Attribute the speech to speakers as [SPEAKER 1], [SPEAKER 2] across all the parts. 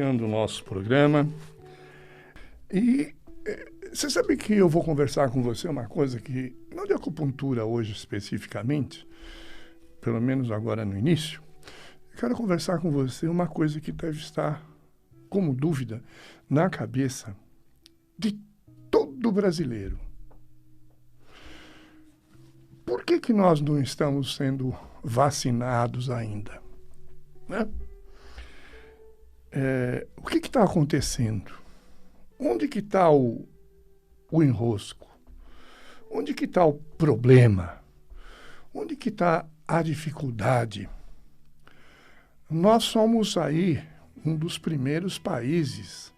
[SPEAKER 1] iniciando o nosso programa. E você sabe que eu vou conversar com você uma coisa que, não de acupuntura hoje especificamente, pelo menos agora no início, eu quero conversar com você uma coisa que deve estar como dúvida na cabeça de todo brasileiro. Por que nós não estamos sendo vacinados ainda? Né? O que está acontecendo? Onde que está o enrosco? Onde que está o problema? Onde que está a dificuldade? Nós somos aí um dos primeiros países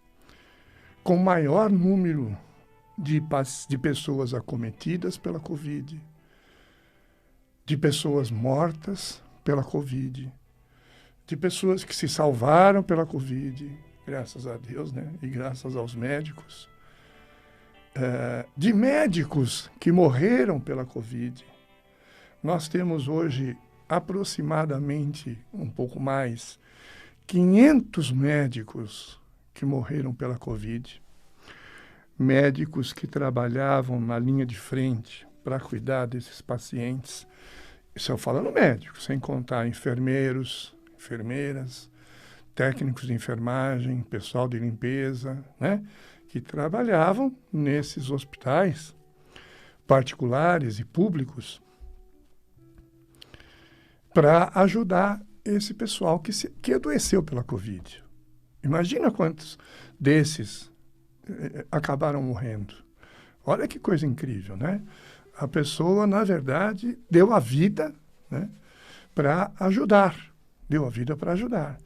[SPEAKER 1] com maior número de pessoas acometidas pela Covid, de pessoas mortas pela Covid, de pessoas que se salvaram pela Covid, graças a Deus, né? E graças aos médicos, de médicos que morreram pela Covid. Nós temos hoje aproximadamente, um pouco mais, 500 médicos que morreram pela Covid. Médicos que trabalhavam na linha de frente para cuidar desses pacientes. Isso eu falando médico, sem contar enfermeiros, enfermeiras, técnicos de enfermagem, pessoal de limpeza, né? Que trabalhavam nesses hospitais particulares e públicos para ajudar esse pessoal que adoeceu pela Covid. Imagina quantos desses acabaram morrendo. Olha que coisa incrível, né? A pessoa, na verdade, deu a vida, né, para ajudar. Deu a vida para ajudar.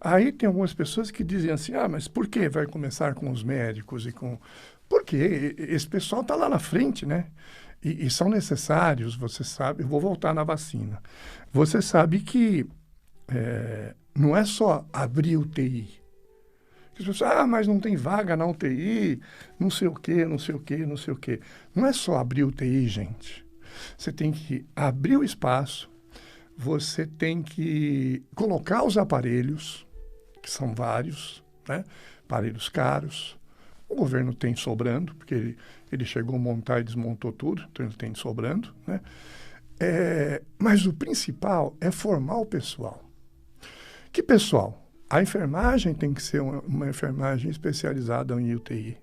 [SPEAKER 1] Aí tem algumas pessoas que dizem assim, mas por que vai começar com os médicos e com... Porque esse pessoal está lá na frente, né? E são necessários, você sabe, eu vou voltar na vacina. Você sabe que não é só abrir UTI. As pessoas, mas não tem vaga na UTI, não sei o quê, não sei o quê, não sei o quê. Não é só abrir UTI, gente. Você tem que abrir o espaço, você tem que colocar os aparelhos, que são vários, né? Aparelhos caros. O governo tem sobrando, porque ele chegou a montar e desmontou tudo, então ele tem sobrando, né? Mas o principal é formar o pessoal. Que pessoal? A enfermagem tem que ser uma enfermagem especializada em UTI.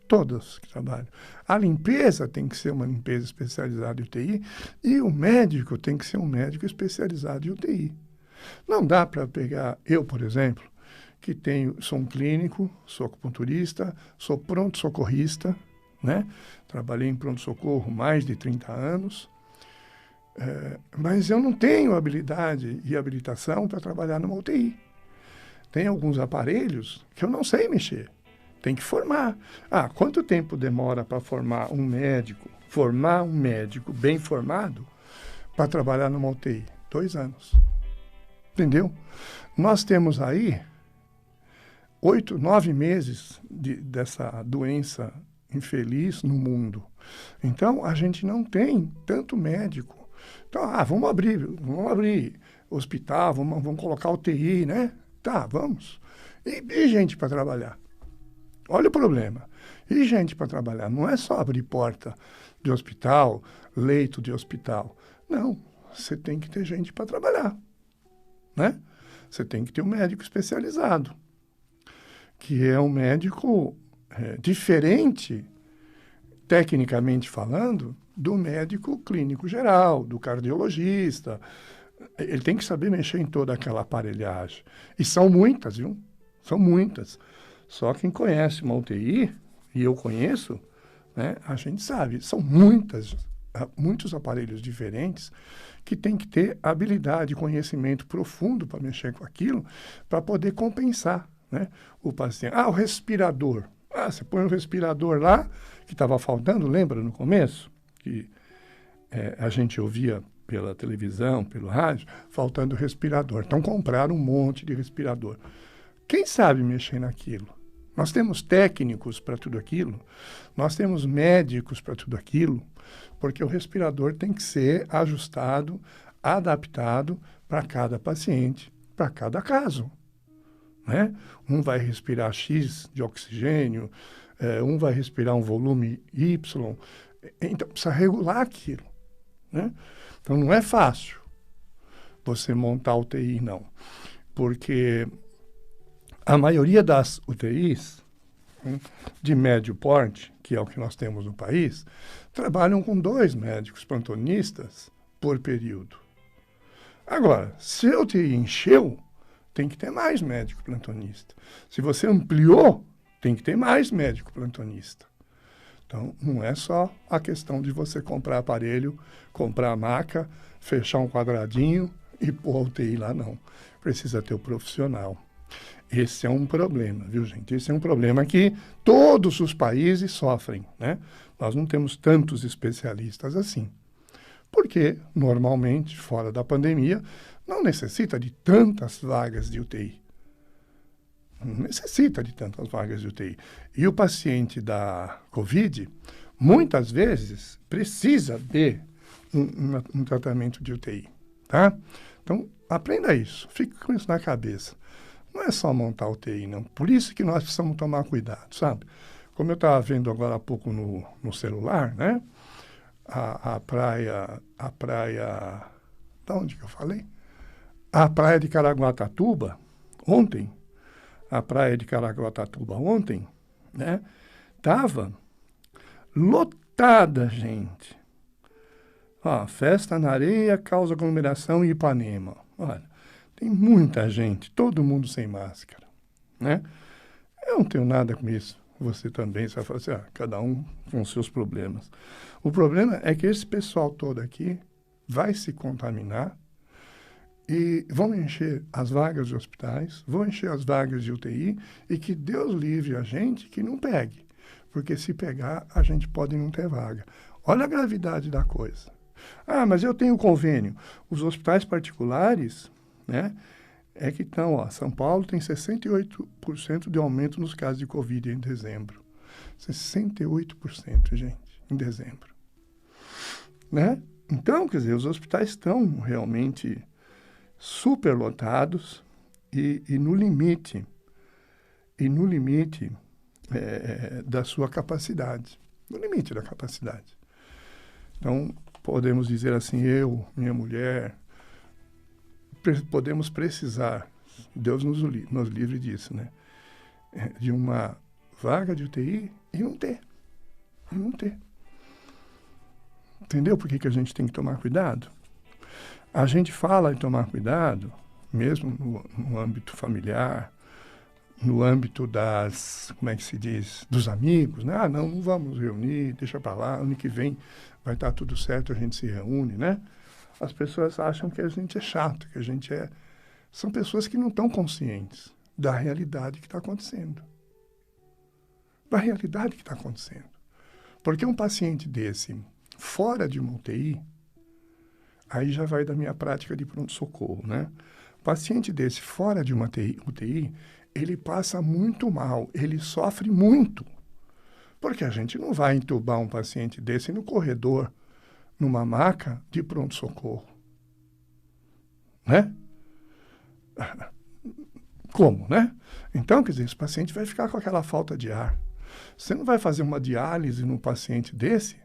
[SPEAKER 1] Todas que trabalham. A limpeza tem que ser uma limpeza especializada em UTI e o médico tem que ser um médico especializado em UTI. Não dá para pegar, eu, por exemplo, que sou um clínico, sou acupunturista, sou pronto-socorrista, né? Trabalhei em pronto-socorro mais de 30 anos, mas eu não tenho habilidade e habilitação para trabalhar numa UTI. Tem alguns aparelhos que eu não sei mexer. Tem que formar. Quanto tempo demora para formar um médico? Formar um médico bem formado para trabalhar numa UTI? 2 anos. Entendeu? Nós temos aí 8, 9 meses dessa doença infeliz no mundo. Então, a gente não tem tanto médico. Então, vamos abrir hospital, vamos colocar UTI, né? Tá, vamos. E gente para trabalhar? Olha o problema. E gente para trabalhar? Não é só abrir porta de hospital, leito de hospital. Não, você tem que ter gente para trabalhar, né? Você tem que ter um médico especializado, que é um médico diferente, tecnicamente falando, do médico clínico geral, do cardiologista. Ele tem que saber mexer em toda aquela aparelhagem. E são muitas, viu? São muitas. Só quem conhece uma UTI, e eu conheço, né, a gente sabe, são muitos aparelhos diferentes que tem que ter habilidade, conhecimento profundo para mexer com aquilo, para poder compensar, né, o paciente. O respirador. Você põe um respirador lá, que estava faltando, lembra no começo? Que a gente ouvia pela televisão, pelo rádio, faltando respirador. Então compraram um monte de respirador. Quem sabe mexer naquilo? Nós temos técnicos para tudo aquilo, nós temos médicos para tudo aquilo, porque o respirador tem que ser ajustado, adaptado para cada paciente, para cada caso, né? Um vai respirar X de oxigênio, um vai respirar um volume Y. Então, precisa regular aquilo, né? Então, não é fácil você montar UTI, não. Porque a maioria das UTIs, né, de médio porte, que é o que nós temos no país, trabalham com 2 médicos plantonistas por período. Agora, se a UTI encheu, tem que ter mais médico plantonista. Se você ampliou, tem que ter mais médico plantonista. Então, não é só a questão de você comprar aparelho, comprar maca, fechar um quadradinho e pôr a UTI lá, não. Precisa ter o profissional. Esse é um problema, viu, gente? Esse é um problema que todos os países sofrem, né? Nós não temos tantos especialistas assim. Porque, normalmente, fora da pandemia, não necessita de tantas vagas de UTI. Não necessita de tantas vagas de UTI. E o paciente da Covid, muitas vezes, precisa de um tratamento de UTI, tá? Então, aprenda isso. Fique com isso na cabeça. Não é só montar UTI, não. Por isso que nós precisamos tomar cuidado, sabe? Como eu estava vendo agora há pouco no celular, né? A praia... Da onde que eu falei? A praia de Caraguatatuba, ontem, né? Tava lotada, gente. Ó, festa na areia causa aglomeração em Ipanema. Olha, tem muita gente, todo mundo sem máscara, né? Eu não tenho nada com isso. Você também, você vai falar assim, cada um com os seus problemas. O problema é que esse pessoal todo aqui vai se contaminar e vão encher as vagas de hospitais, vão encher as vagas de UTI e que Deus livre a gente que não pegue. Porque se pegar, a gente pode não ter vaga. Olha a gravidade da coisa. Ah, mas eu tenho convênio. Os hospitais particulares, né? É que estão, ó, São Paulo tem 68% de aumento nos casos de Covid em dezembro. 68%, gente, em dezembro. Né? Então, quer dizer, os hospitais estão realmente superlotados e no limite da sua capacidade. No limite da capacidade. Então, podemos dizer assim, eu, minha mulher, podemos precisar, Deus nos livre disso, né? De uma vaga de UTI e não ter. Entendeu por que a gente tem que tomar cuidado? A gente fala em tomar cuidado, mesmo no âmbito familiar, no âmbito das, como é que se diz, dos amigos, né? Ah, não vamos nos reunir, deixa para lá, ano que vem vai estar tudo certo, a gente se reúne, né? As pessoas acham que a gente é chato, que a gente é... São pessoas que não estão conscientes da realidade que está acontecendo. Da realidade que está acontecendo. Porque um paciente desse, fora de uma UTI, aí já vai da minha prática de pronto-socorro, né? Paciente desse, fora de uma UTI, ele passa muito mal, ele sofre muito. Porque a gente não vai entubar um paciente desse no corredor, numa maca de pronto-socorro. Né? Como, né? Então, quer dizer, esse paciente vai ficar com aquela falta de ar. Você não vai fazer uma diálise num paciente desse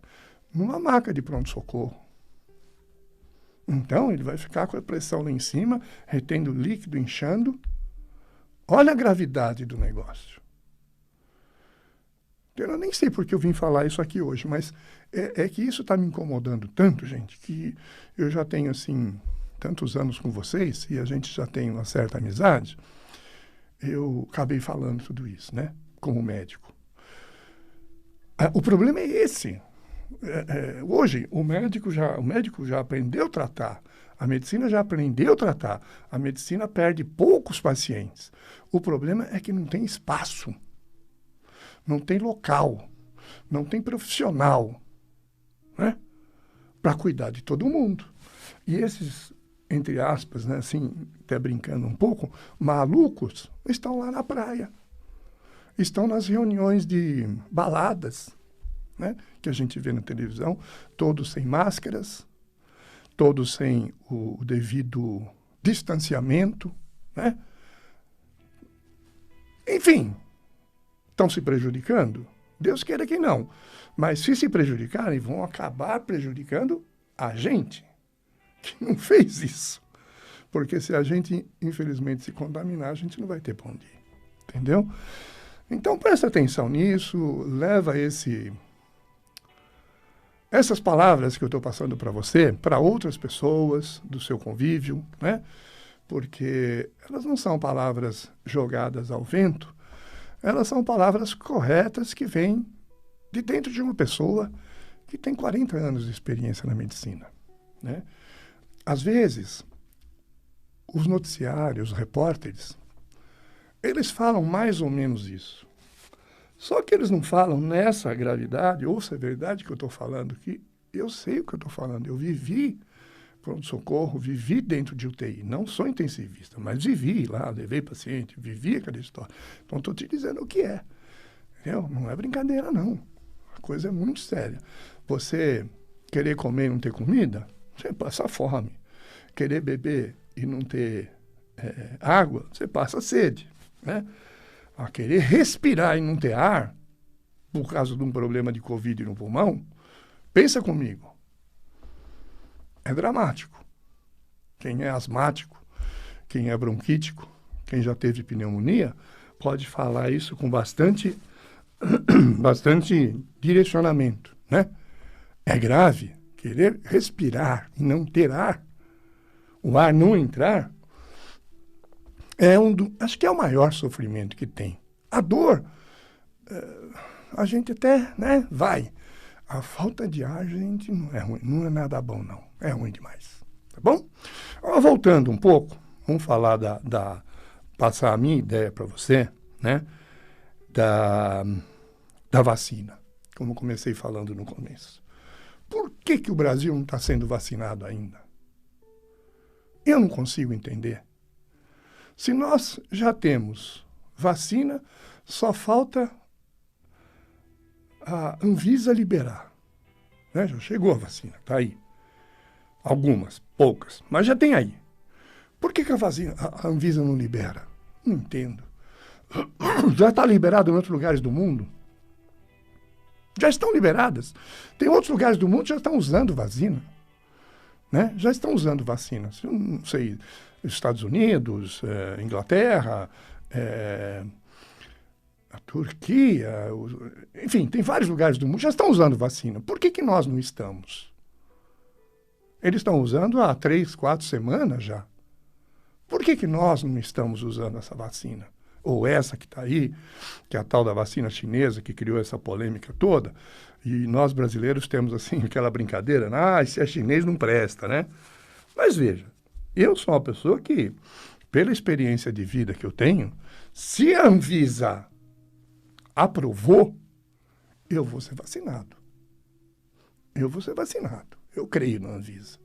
[SPEAKER 1] numa maca de pronto-socorro. Então, ele vai ficar com a pressão lá em cima, retendo líquido, inchando. Olha a gravidade do negócio. Eu nem sei por que eu vim falar isso aqui hoje, mas é que isso está me incomodando tanto, gente, que eu já tenho, assim, tantos anos com vocês e a gente já tem uma certa amizade, eu acabei falando tudo isso, né, como médico. O problema é esse. Hoje, o médico já aprendeu a tratar, a medicina já aprendeu a tratar, a medicina perde poucos pacientes. O problema é que não tem espaço. Não tem local, não tem profissional, né, para cuidar de todo mundo. E esses, entre aspas, né, assim, até brincando um pouco, malucos, estão lá na praia. Estão nas reuniões de baladas, né, que a gente vê na televisão, todos sem máscaras, todos sem o devido distanciamento, né? Enfim, estão se prejudicando? Deus queira que não. Mas se prejudicarem, vão acabar prejudicando a gente, que não fez isso. Porque se a gente, infelizmente, se contaminar, a gente não vai ter pra onde ir. Entendeu? Então, presta atenção nisso, leva essas palavras que eu estou passando para você, para outras pessoas do seu convívio, né? Porque elas não são palavras jogadas ao vento, elas são palavras corretas que vêm de dentro de uma pessoa que tem 40 anos de experiência na medicina, né? Às vezes, os noticiários, os repórteres, eles falam mais ou menos isso. Só que eles não falam nessa gravidade, ou se é verdade que eu estou falando, que eu sei o que eu estou falando, eu vivi pronto-socorro, vivi dentro de UTI, não sou intensivista, mas vivi lá, levei paciente, vivi aquela história. Então, estou te dizendo o que é, entendeu? Não é brincadeira, não. A coisa é muito séria. Você querer comer e não ter comida, você passa fome. Querer beber e não ter água, você passa sede, né? A querer respirar e não ter ar, por causa de um problema de Covid no pulmão, pensa comigo. É dramático. Quem é asmático, quem é bronquítico, quem já teve pneumonia, pode falar isso com bastante direcionamento, né? É grave. Querer respirar e não ter ar, o ar não entrar, acho que é o maior sofrimento que tem. A dor, a gente até, né, vai. A falta de ar, gente, não é ruim, não é nada bom, não. É ruim demais, tá bom? Voltando um pouco, vamos falar passar a minha ideia para você, né, da vacina, como comecei falando no começo. Por que o Brasil não está sendo vacinado ainda? Eu não consigo entender. Se nós já temos vacina, só falta a Anvisa liberar, né? Já chegou a vacina, está aí. Algumas, poucas, mas já tem aí. Por que a Anvisa não libera? Não entendo. Já está liberado em outros lugares do mundo? Já estão liberadas. Tem outros lugares do mundo que já estão usando vacina, né? Já estão usando vacinas. Eu não sei, Estados Unidos, Inglaterra, a Turquia, enfim, tem vários lugares do mundo que já estão usando vacina. Por que nós não estamos? Eles estão usando há 3, 4 semanas já. Por que nós não estamos usando essa vacina? Ou essa que está aí, que é a tal da vacina chinesa, que criou essa polêmica toda, e nós brasileiros temos, assim, aquela brincadeira, se é chinês não presta, né? Mas veja, eu sou uma pessoa que, pela experiência de vida que eu tenho, se a Anvisa aprovou, eu vou ser vacinado. Eu vou ser vacinado. Eu creio na Anvisa.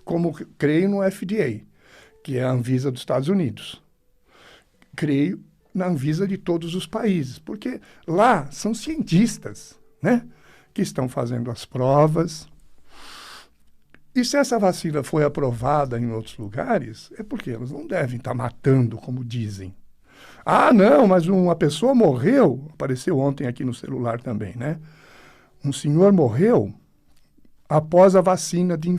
[SPEAKER 1] Como creio no FDA, que é a Anvisa dos Estados Unidos. Creio na Anvisa de todos os países, porque lá são cientistas, né, que estão fazendo as provas. E se essa vacina foi aprovada em outros lugares, é porque elas não devem estar matando, como dizem. Ah, não, mas uma pessoa morreu, apareceu ontem aqui no celular também, né? Um senhor morreu após a vacina de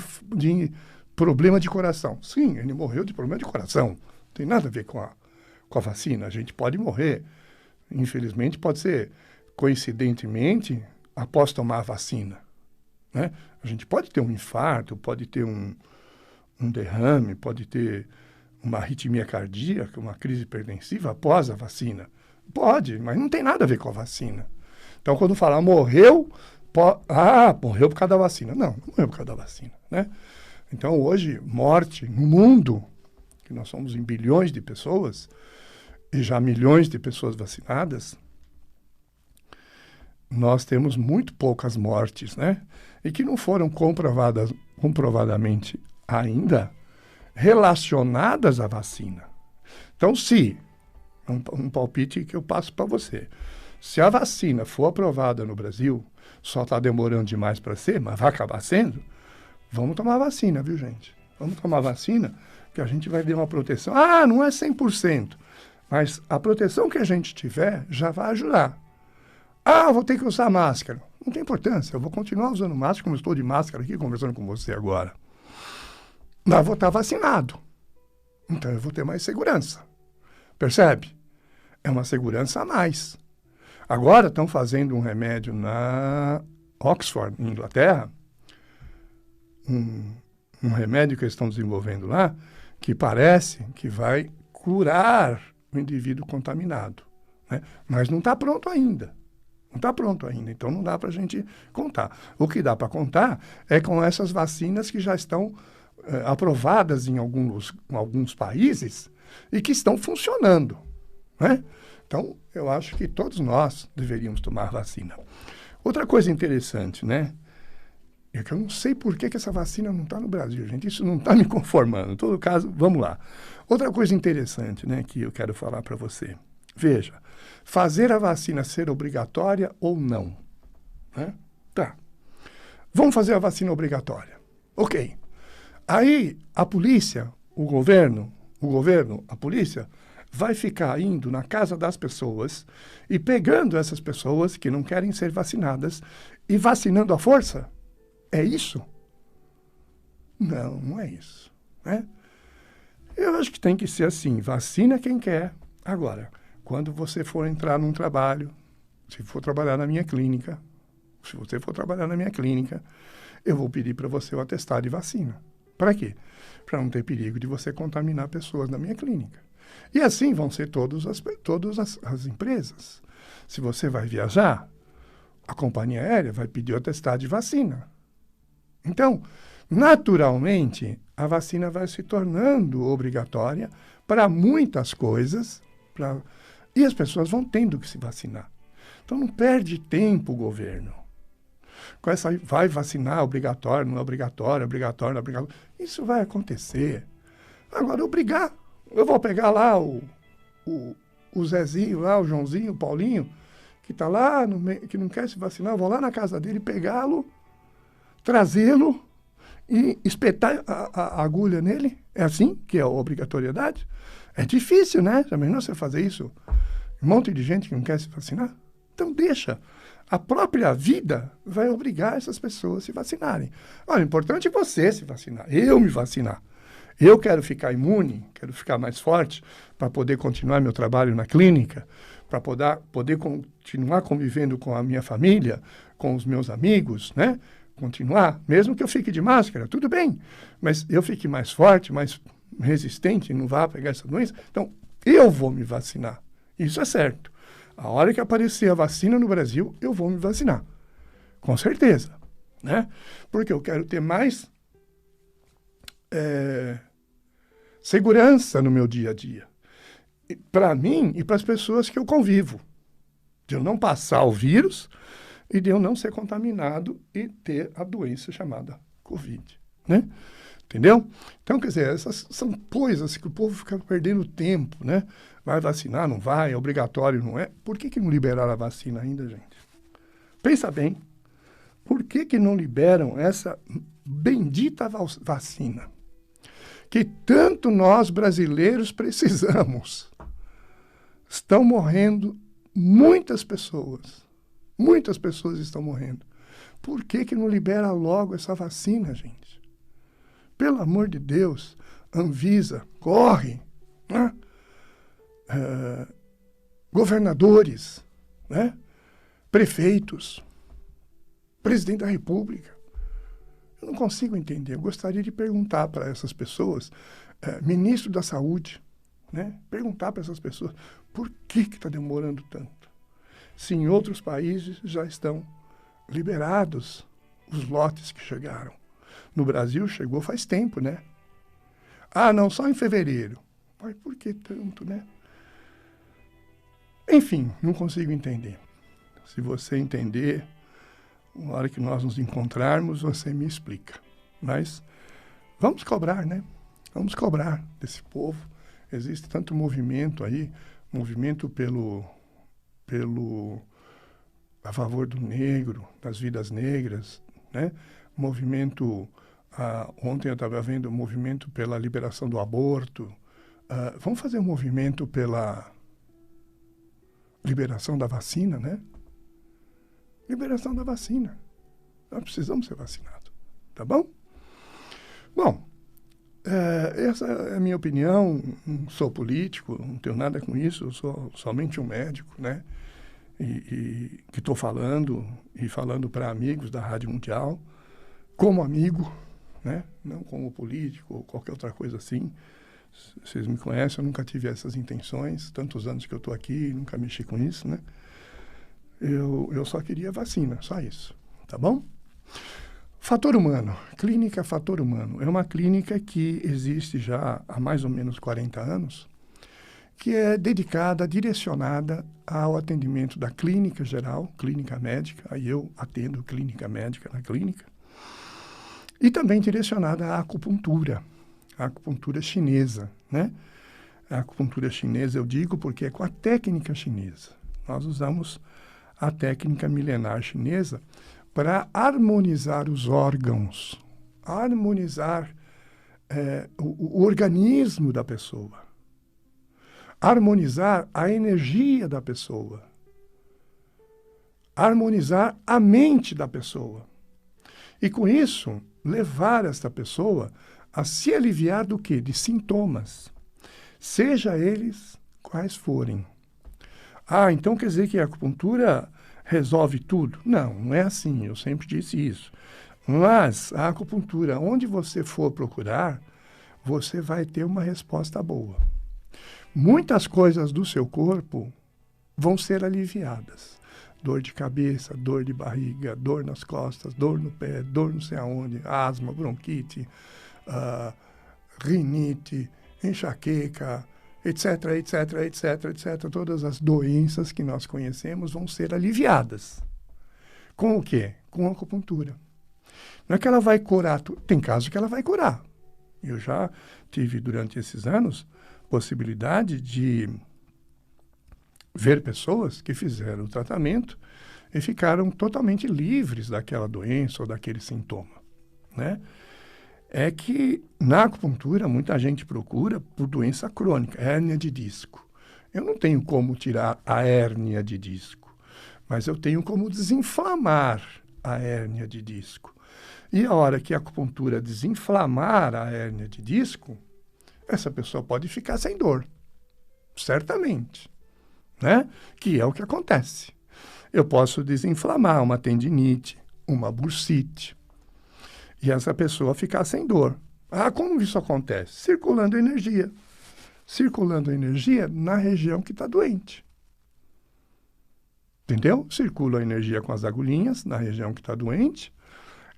[SPEAKER 1] problema de coração. Sim, ele morreu de problema de coração. Não tem nada a ver com a vacina. A gente pode morrer. Infelizmente, pode ser coincidentemente após tomar a vacina, né? A gente pode ter um infarto, pode ter um derrame, pode ter uma arritmia cardíaca, uma crise hipertensiva após a vacina. Pode, mas não tem nada a ver com a vacina. Então, quando falar morreu, morreu por causa da vacina. Não morreu por causa da vacina, né? Então, hoje, morte no mundo, que nós somos em bilhões de pessoas, e já milhões de pessoas vacinadas, nós temos muito poucas mortes, né? E que não foram comprovadamente ainda relacionadas à vacina. Então, se, um palpite que eu passo para você, se a vacina for aprovada no Brasil, só está demorando demais para ser, mas vai acabar sendo, vamos tomar vacina, viu, gente? Vamos tomar vacina, que a gente vai ter uma proteção. Ah, não é 100%. Mas a proteção que a gente tiver já vai ajudar. Ah, eu vou ter que usar máscara. Não tem importância, eu vou continuar usando máscara, como eu estou de máscara aqui, conversando com você agora. Mas vou estar vacinado. Então eu vou ter mais segurança. Percebe? É uma segurança a mais. Agora estão fazendo um remédio na Oxford, em Inglaterra, um remédio que eles estão desenvolvendo lá, que parece que vai curar o indivíduo contaminado, né? Mas não está pronto ainda. Não está pronto ainda, então não dá para a gente contar. O que dá para contar é com essas vacinas que já estão aprovadas em alguns países e que estão funcionando, né? Então, eu acho que todos nós deveríamos tomar vacina. Outra coisa interessante, né? É que eu não sei por que essa vacina não está no Brasil, gente. Isso não está me conformando. Em todo caso, vamos lá. Outra coisa interessante, né, que eu quero falar para você. Veja, fazer a vacina ser obrigatória ou não, né? Tá. Vamos fazer a vacina obrigatória. Ok. Aí, a polícia, o governo, a polícia, vai ficar indo na casa das pessoas e pegando essas pessoas que não querem ser vacinadas e vacinando à força? É isso? Não, não é isso, né? Eu acho que tem que ser assim, vacina quem quer. Agora, quando você for entrar num trabalho, se for trabalhar na minha clínica, eu vou pedir para você o atestado de vacina. Para quê? Para não ter perigo de você contaminar pessoas na minha clínica. E assim vão ser todas as empresas. Se você vai viajar, a companhia aérea vai pedir o atestado de vacina. Então, naturalmente, a vacina vai se tornando obrigatória para muitas coisas, e as pessoas vão tendo que se vacinar. Então, não perde tempo o governo. Com essa, vai vacinar, obrigatório, não é obrigatório, obrigatório, não é obrigatório. Isso vai acontecer. Agora, obrigar. Eu vou pegar lá o Zezinho, lá, o Joãozinho, o Paulinho, que está lá, que não quer se vacinar, eu vou lá na casa dele pegá-lo, trazê-lo e espetar a agulha nele. É assim que é a obrigatoriedade? É difícil, né? Já imaginou você fazer isso? Um monte de gente que não quer se vacinar? Então deixa. A própria vida vai obrigar essas pessoas a se vacinarem. Olha, o importante é você se vacinar, eu me vacinar. Eu quero ficar imune, quero ficar mais forte para poder continuar meu trabalho na clínica, para poder continuar convivendo com a minha família, com os meus amigos, né? Continuar, mesmo que eu fique de máscara, tudo bem, mas eu fique mais forte, mais resistente, não vá pegar essa doença. Então, eu vou me vacinar. Isso é certo. A hora que aparecer a vacina no Brasil, eu vou me vacinar. Com certeza, né? Porque eu quero ter mais segurança no meu dia a dia. Para mim e para as pessoas que eu convivo. De eu não passar o vírus e de eu não ser contaminado e ter a doença chamada Covid, né? Entendeu? Então, quer dizer, essas são coisas que o povo fica perdendo tempo, né? Vai vacinar, não vai, é obrigatório, não é? Por que não liberaram a vacina ainda, gente? Pensa bem. Por que não liberam essa bendita vacina? Que tanto nós brasileiros precisamos. Estão morrendo muitas pessoas. Muitas pessoas estão morrendo. Por que não libera logo essa vacina, gente? Pelo amor de Deus, Anvisa, corre, né? Governadores, né? Prefeitos, presidente da República. Eu não consigo entender. Eu gostaria de perguntar para essas pessoas, ministro da Saúde, né? Perguntar para essas pessoas por que está demorando tanto. Se em outros países já estão liberados os lotes que chegaram. No Brasil chegou faz tempo, né? Ah, não, só em fevereiro. Mas por que tanto, né? Enfim, não consigo entender. Se você entender, na hora que nós nos encontrarmos, você me explica. Mas vamos cobrar, né? Vamos cobrar desse povo. Existe tanto movimento aí, movimento a favor do negro, das vidas negras, né? Movimento, ontem eu estava vendo o movimento pela liberação do aborto. Vamos fazer um movimento pela liberação da vacina, né? Liberação da vacina. Nós precisamos ser vacinados, tá bom? Bom, essa é a minha opinião. Não sou político, não tenho nada com isso, eu sou somente um médico, né? E que estou falando para amigos da Rádio Mundial, como amigo, né? Não como político ou qualquer outra coisa assim. Vocês me conhecem, eu nunca tive essas intenções, tantos anos que eu estou aqui, nunca mexi com isso, né? Eu só queria vacina, só isso, tá bom? Fator Humano, Clínica Fator Humano, é uma clínica que existe já há mais ou menos 40 anos, que é dedicada, direcionada ao atendimento da clínica geral, clínica médica, aí eu atendo clínica médica na clínica, e também direcionada à acupuntura, a acupuntura chinesa, né? A acupuntura chinesa eu digo porque é com a técnica chinesa. Nós usamos a técnica milenar chinesa para harmonizar os órgãos, harmonizar o organismo da pessoa, harmonizar a energia da pessoa, harmonizar a mente da pessoa. E com isso, levar esta pessoa a se aliviar do quê? De sintomas, seja eles quais forem. Ah, então quer dizer que a acupuntura resolve tudo? Não, não é assim, eu sempre disse isso. Mas a acupuntura, onde você for procurar, você vai ter uma resposta boa. Muitas coisas do seu corpo vão ser aliviadas. Dor de cabeça, dor de barriga, dor nas costas, dor no pé, dor não sei aonde, asma, bronquite, rinite, enxaqueca, etc, etc, etc, etc. Todas as doenças que nós conhecemos vão ser aliviadas. Com o quê? Com a acupuntura. Não é que ela vai curar tudo. Tem casos que ela vai curar. Eu já tive, durante esses anos, possibilidade de ver pessoas que fizeram o tratamento e ficaram totalmente livres daquela doença ou daquele sintoma, né? É que na acupuntura muita gente procura por doença crônica, hérnia de disco. Eu não tenho como tirar a hérnia de disco, mas eu tenho como desinflamar a hérnia de disco. E a hora que a acupuntura desinflamar a hérnia de disco, essa pessoa pode ficar sem dor, certamente, né? Que é o que acontece. Eu posso desinflamar uma tendinite, uma bursite, e essa pessoa ficar sem dor. Ah, como isso acontece? Circulando energia. Circulando energia na região que está doente. Entendeu? Circula a energia com as agulhinhas na região que está doente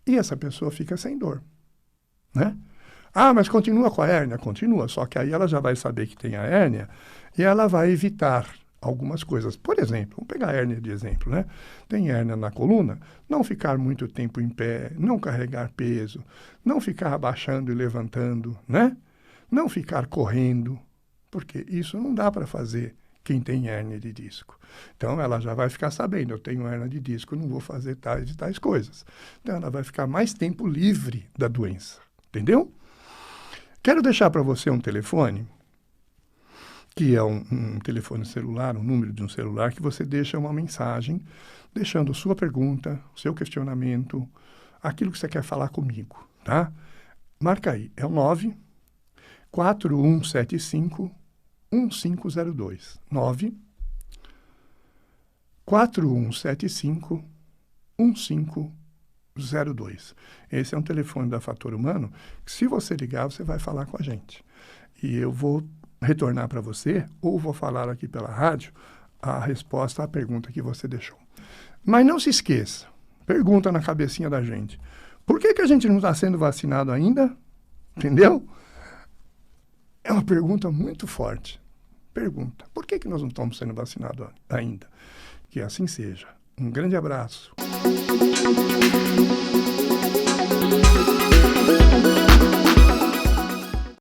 [SPEAKER 1] e essa pessoa fica sem dor, né? Ah, mas continua com a hérnia? Continua, só que aí ela já vai saber que tem a hérnia e ela vai evitar algumas coisas. Por exemplo, vamos pegar a hérnia de exemplo, né? Tem hérnia na coluna, não ficar muito tempo em pé, não carregar peso, não ficar abaixando e levantando, né? Não ficar correndo, porque isso não dá para fazer quem tem hérnia de disco. Então, ela já vai ficar sabendo, eu tenho hérnia de disco, não vou fazer tais e tais coisas. Então, ela vai ficar mais tempo livre da doença, entendeu? Quero deixar para você um telefone, que é um telefone celular, um número de um celular, que você deixa uma mensagem, deixando sua pergunta, seu questionamento, aquilo que você quer falar comigo, tá? Marca aí, é o 94175-1502. 94175-1502. Esse é um telefone da Fator Humano, que se você ligar, você vai falar com a gente. E eu vou retornar para você, ou vou falar aqui pela rádio, a resposta à pergunta que você deixou. Mas não se esqueça, pergunta na cabecinha da gente, por que a gente não está sendo vacinado ainda? Entendeu? É uma pergunta muito forte. Pergunta, por que nós não estamos sendo vacinados ainda? Que assim seja. Um grande abraço.